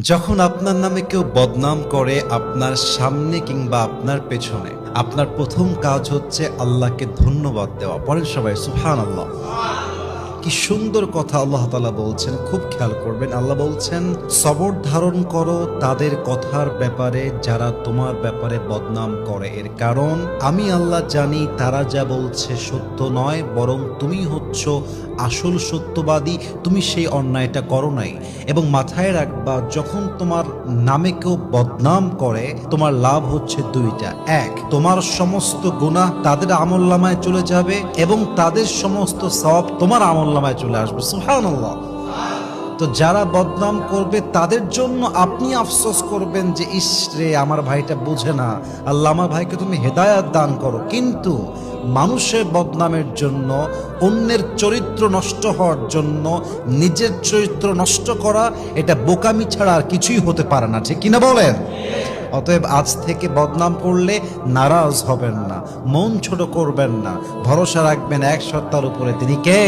যখন আপনার নামে কেউ বদনাম করে আপনার সামনে কিংবা আপনার পেছনে, আপনার প্রথম কাজ হচ্ছে আল্লাহকে ধন্যবাদ দেওয়া। পরের সবাই সুবহানাল্লাহ। কি সুন্দর কথা আল্লাহ তাআলা বলছেন, খুব খেয়াল করবেন। আল্লাহ বলছেন, সবর ধারণ করো তাদের কথার ব্যাপারে যারা তোমার ব্যাপারে বদনাম করে। এর কারণ আমি আল্লাহ জানি তারা যা বলছে সত্য নয়, বরং তুমি হচ্ছ আসল সত্যবাদী। তুমি সেই অন্যায়টা করো নাই। এবং মাথায় রাখবা, যখন তোমার নামে কেউ বদনাম করে তোমার লাভ হচ্ছে দুইটা। এক, তোমার সমস্ত গুনাহ তাদের আমলনামায় চলে যাবে এবং তাদের সমস্ত সওয়াব তোমার আমলনামায় চলে আসবে। সুবহানাল্লাহ। তো যারা বদনাম করবে তাদের জন্য আপনি আফসোস করবেন যে ইস রে, আমার ভাইটা বুঝে না, আল্লাহ আমার ভাইকে তুমি হেদায়াত দান করো। কিন্তু মানুষের বদনামের জন্য, অন্যের চরিত্র নষ্ট হওয়ার জন্য নিজের চরিত্র নষ্ট করা, এটা বোকামি ছাড়া আর কিছুই হতে পারে না। ঠিক কিনা বলেন? অতএব আজ থেকে বদনাম করলে নারাজ হবেন না, মন ছোট করবেন না, ভরসা রাখবেন এক সত্তার উপরে। তিনি কে?